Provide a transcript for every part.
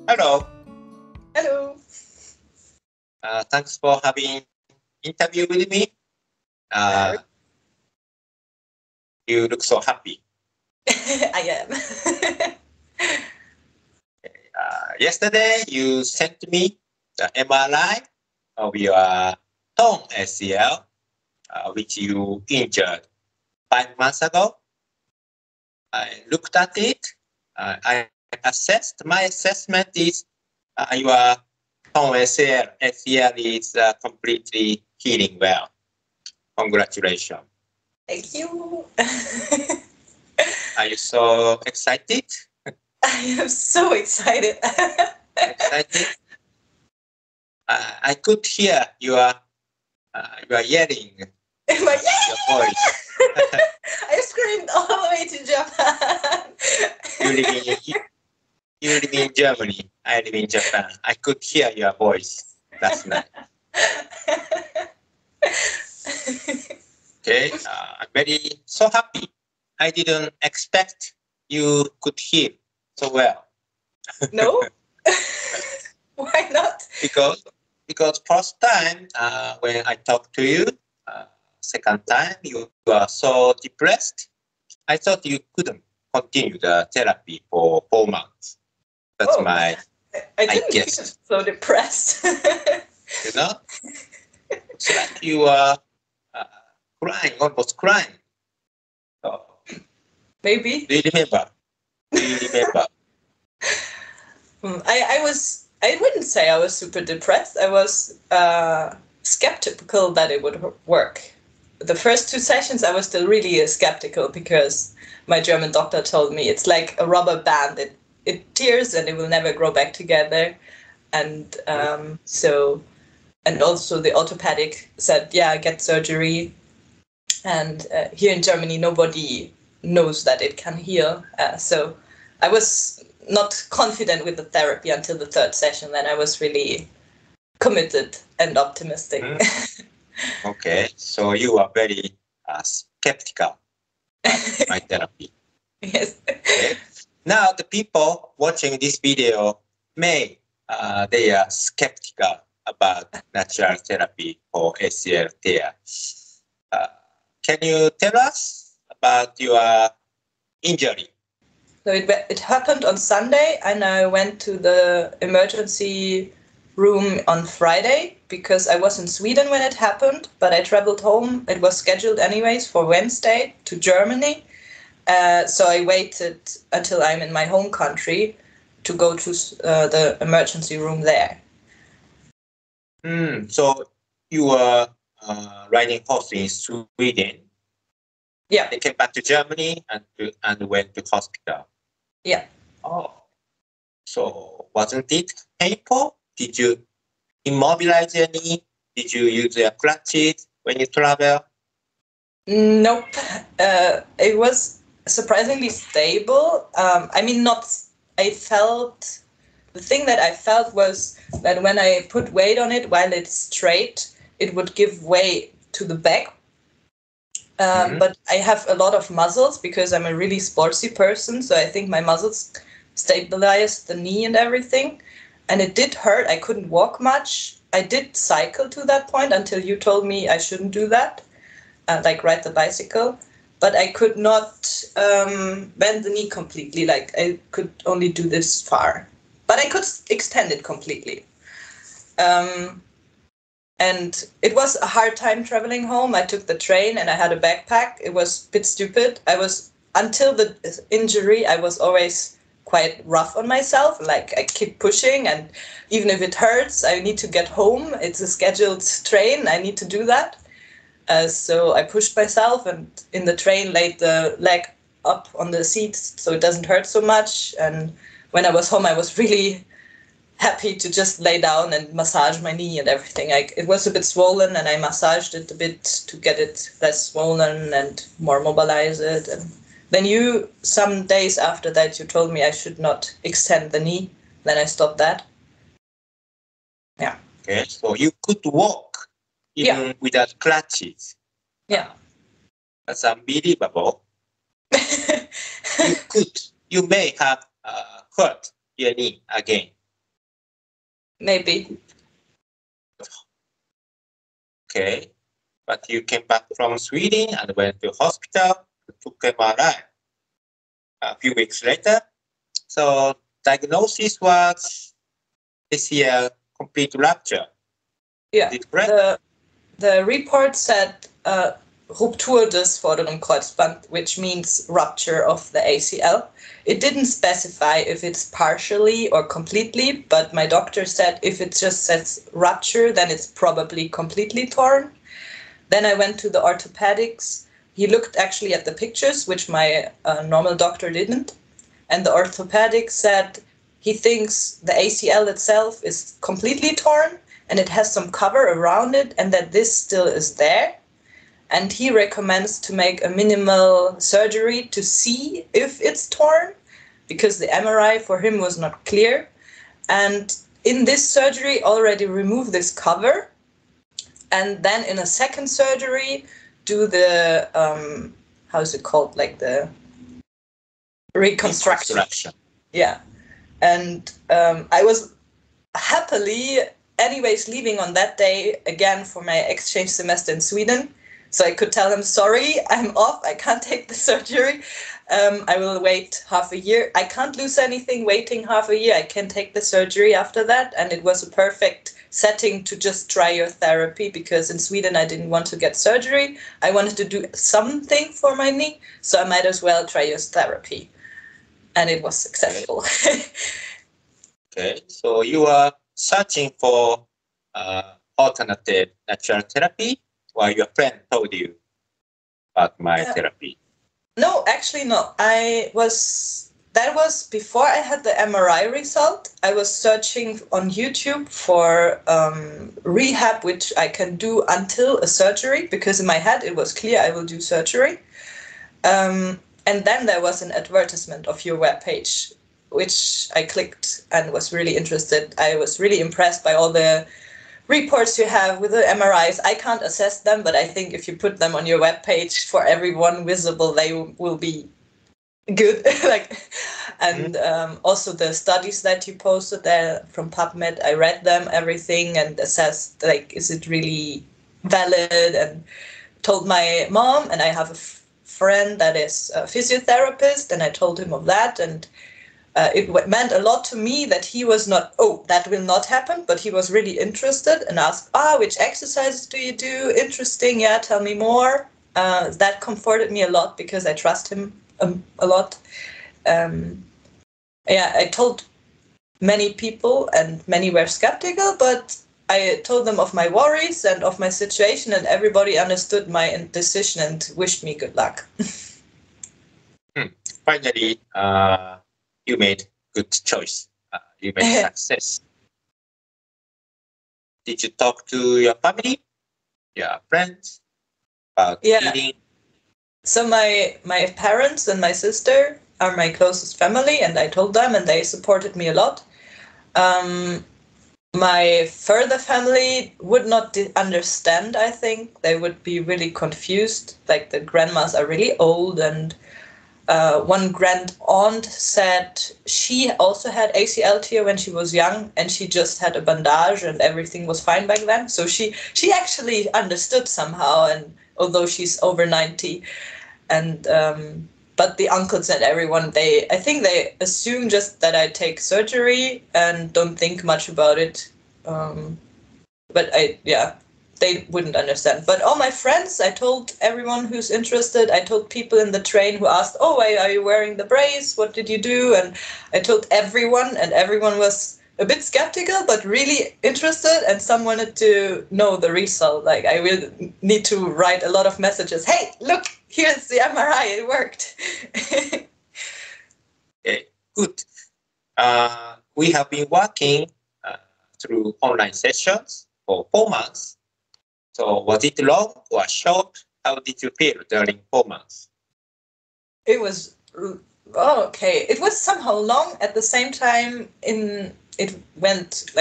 Hello. Hello. Thanks for having interview with me. You look so happy. I am. Yesterday, you sent me the MRI of your torn ACL, which you injured 5 months ago. I looked at it. I assessed. My assessment is your torn ACL is completely healing well. Congratulations. Thank you. Are you so excited? I am so excited. Excited? I could hear you are yelling. Your voice. I screamed all the way to Japan. You live in Germany. I live in Japan. I could hear your voice last night. Okay, I'm very so happy. I didn't expect you could heal so well. No? Why not? Because first time when I talked to you, second time you were so depressed. I thought you couldn't continue the therapy for 4 months. That's I didn't feel so depressed. You know, it's like you were crying, almost crying. So, Maybe. Do you remember? I wouldn't say I was super depressed. I was skeptical that it would work. The first 2 sessions, I was still really skeptical because my German doctor told me it's like a rubber band. It tears and it will never grow back together. And and also the orthopedic said, yeah, get surgery. And here in Germany, nobody knows that it can heal. So I was not confident with the therapy until the 3rd session. Then I was really committed and optimistic. Okay, so you are very skeptical about my therapy. Yes. Okay. Now the people watching this video they are skeptical about natural therapy for ACL tear. Can you tell us about your injury? So it happened on Sunday, and I went to the emergency room on Friday because I was in Sweden when it happened, but I traveled home. It was scheduled anyways for Wednesday to Germany. So I waited until I'm in my home country to go to the emergency room there. So you were riding horse in Sweden. Yeah. They came back to Germany and went to hospital. Yeah. Oh. So wasn't it painful? Did you immobilize any? Did you use your crutches when you travel? Nope. It was surprisingly stable. The thing that I felt was that when I put weight on it while it's straight, it would give way to the back. But I have a lot of muscles because I'm a really sportsy person. So I think my muscles stabilized the knee and everything. And it did hurt. I couldn't walk much. I did cycle to that point until you told me I shouldn't do that, like ride the bicycle. But I could not bend the knee completely. Like I could only do this far. But I could extend it completely. And it was a hard time traveling home. I took the train and I had a backpack. It was a bit stupid. Until the injury, I was always quite rough on myself. Like I keep pushing, and even if it hurts, I need to get home. It's a scheduled train. I need to do that. So I pushed myself and in the train laid the leg up on the seat so it doesn't hurt so much. And when I was home, I was really happy to just lay down and massage my knee and everything. It was a bit swollen and I massaged it a bit to get it less swollen and more mobilize it. And then some days after that, you told me I should not extend the knee. Then I stopped that. Yeah. Okay, so you could walk even without crutches. Yeah. That's unbelievable. you may have hurt your knee again. Maybe. Okay, but you came back from Sweden and went to hospital, took MRI a few weeks later. So diagnosis was ACL complete rupture. Yeah. Is it correct? The report said Ruptur des vorderen Kreuzband, which means rupture of the ACL. It didn't specify if it's partially or completely, but my doctor said if it just says rupture, then it's probably completely torn. Then I went to the orthopedics. He looked actually at the pictures, which my normal doctor didn't. And the orthopedic said he thinks the ACL itself is completely torn and it has some cover around it and that this still is there. And he recommends to make a minimal surgery to see if it's torn because the MRI for him was not clear. And in this surgery, already remove this cover. And then in a second surgery, do the, how is it called? Like the reconstruction. Yeah. And I was happily, anyways, leaving on that day again for my exchange semester in Sweden. So I could tell him, sorry, I'm off. I can't take the surgery. I will wait half a year. I can't lose anything waiting half a year. I can take the surgery after that. And it was a perfect setting to just try your therapy because in Sweden I didn't want to get surgery. I wanted to do something for my knee. So I might as well try your therapy. And it was successful. Okay, so you are searching for alternative natural therapy, or your friend told you about my therapy? No, actually, no. That was before I had the MRI result. I was searching on YouTube for rehab, which I can do until a surgery, because in my head it was clear I will do surgery. And then there was an advertisement of your webpage, which I clicked and was really interested. I was really impressed by all the reports you have with the MRIs. I can't assess them, but I think if you put them on your webpage for everyone visible, they will be good. Also the studies that you posted there from PubMed, I read them, everything, and assessed is it really valid, and told my mom, and I have a friend that is a physiotherapist, and I told him of that, and it meant a lot to me that he was not, that will not happen, but he was really interested and asked, which exercises do you do? Interesting, yeah, tell me more. That comforted me a lot because I trust him a lot. I told many people and many were skeptical, but I told them of my worries and of my situation, and everybody understood my decision and wished me good luck. Finally, you made good choice. You made success. Did you talk to your family, your friends about healing? So my parents and my sister are my closest family, and I told them, and they supported me a lot. My further family would not understand, I think. They would be really confused. Like, the grandmas are really old, and one grand aunt said she also had ACL tear when she was young, and she just had a bandage and everything was fine back then. So she actually understood somehow, and although she's over 90. And but the uncles and everyone, I think they assume just that I take surgery and don't think much about it. But they wouldn't understand. But all my friends, I told everyone who's interested. I told people in the train who asked, why are you wearing the brace? What did you do? And I told everyone, and everyone was a bit skeptical, but really interested. And some wanted to know the result. Like, I will need to write a lot of messages. Hey, look, here's the MRI. It worked. Okay, good. We have been working through online sessions for 4 months. So was it long or short? How did you feel during 4 months? It was okay. It was somehow long. At the same time, it went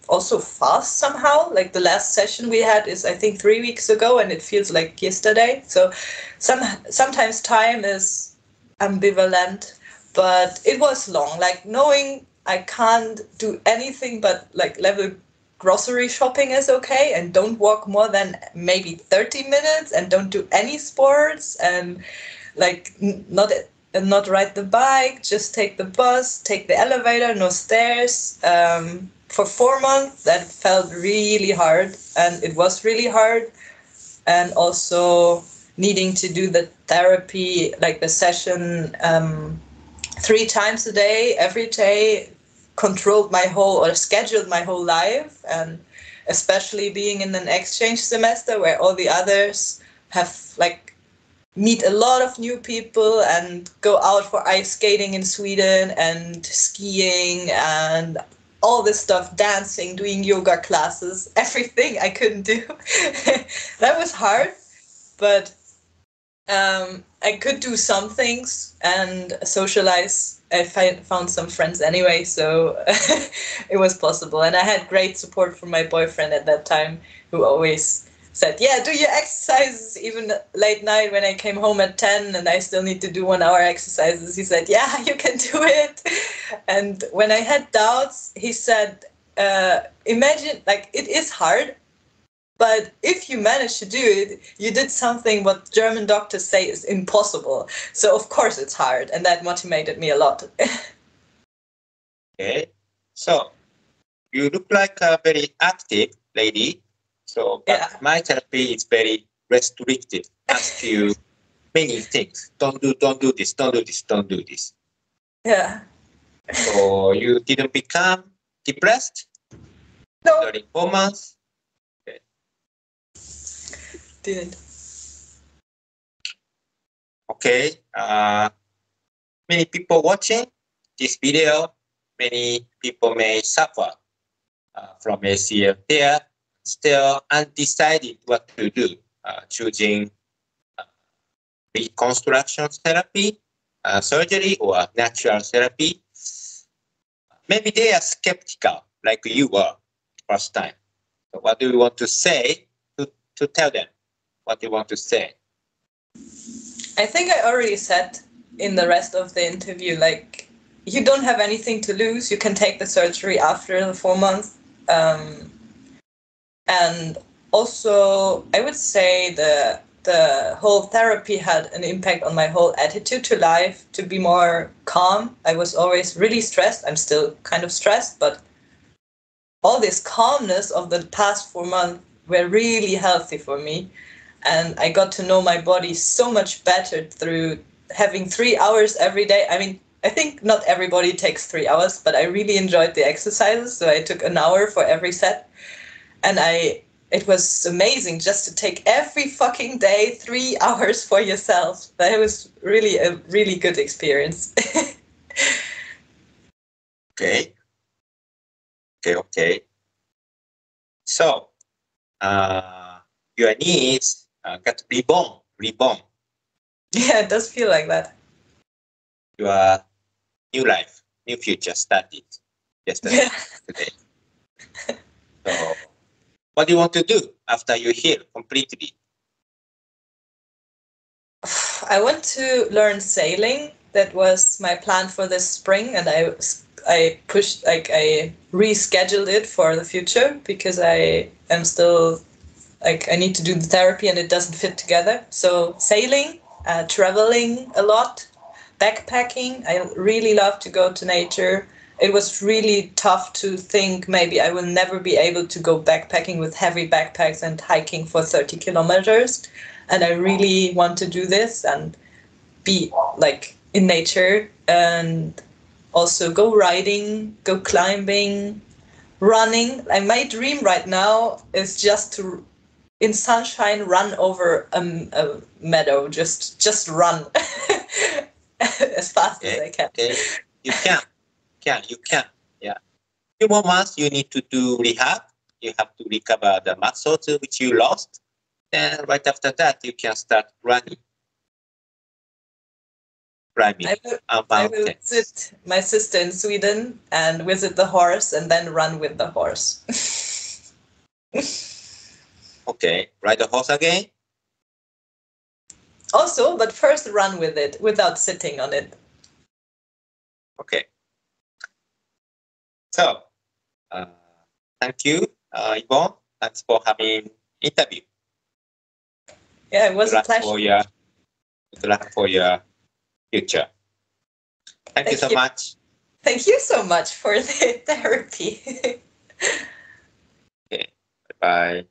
also fast somehow. Like, the last session we had is, I think, 3 weeks ago, and it feels like yesterday. So sometimes time is ambivalent, but it was long. Like knowing I can't do anything but like level grocery shopping is okay, and don't walk more than maybe 30 minutes, and don't do any sports, and like not ride the bike, just take the bus, take the elevator, no stairs. For 4 months, that felt really hard, and it was really hard. And also needing to do the therapy, like the session, 3 times a day, every day, controlled my whole or scheduled my whole life. And especially being in an exchange semester where all the others have like meet a lot of new people and go out for ice skating in Sweden and skiing and all this stuff, dancing, doing yoga classes, everything I couldn't do. That was hard, but I could do some things and socialize. I found some friends anyway, so it was possible. And I had great support from my boyfriend at that time, who always said, yeah, do your exercises, even late night when I came home at 10 and I still need to do 1 hour exercises. He said, yeah, you can do it. And when I had doubts, he said, imagine, like, it is hard, but if you manage to do it, you did something what German doctors say is impossible. So of course it's hard, and that motivated me a lot. Okay. So you look like a very active lady. So, but Yeah. my therapy is very restricted. Ask you many things. Don't do this. Don't do this. Don't do this. Yeah. So you didn't become depressed No, during 4 months. didn't. Okay. Many people watching this video. Many people may suffer from ACL tear, still undecided what to do, choosing reconstruction therapy, surgery, or natural therapy. Maybe they are skeptical, like you were first time. So what do you want to say to tell them? What do you want to say? I think I already said in the rest of the interview, like, you don't have anything to lose. You can take the surgery after the 4 months. And also, I would say the whole therapy had an impact on my whole attitude to life, to be more calm. I was always really stressed. I'm still kind of stressed, but all this calmness of the past 4 months were really healthy for me. And I got to know my body so much better through having 3 hours every day. I mean, I think not everybody takes 3 hours, but I really enjoyed the exercises. So I took an hour for every set. And it was amazing just to take every fucking day 3 hours for yourself. That was really a really good experience. Okay. Okay. So, your needs got reborn. Yeah, it does feel like that. Your new life, new future started yesterday, today. So, what do you want to do after you heal completely? I want to learn sailing. That was my plan for this spring, and I pushed, like, I rescheduled it for the future because I am still, like, I need to do the therapy and it doesn't fit together. So sailing, traveling a lot, backpacking. I really love to go to nature. It was really tough to think maybe I will never be able to go backpacking with heavy backpacks and hiking for 30 kilometers. And I really want to do this and be like in nature, and also go riding, go climbing, running. Like, my dream right now is just to, in sunshine, run over a meadow. Just run as fast as I can. Okay. You can. Yeah. 2 more months, you need to do rehab. You have to recover the muscles which you lost. Then right after that, you can start running. Climbing I will mountains. visit my sister in Sweden and visit the horse and then run with the horse. Okay. Ride the horse again. Also, but first run with it without sitting on it. Okay. So, thank you, Yvonne. Thanks for having interview. Yeah, it was a pleasure. Good luck for your future. Thank you so much. Thank you so much for the therapy. Okay. Bye-bye.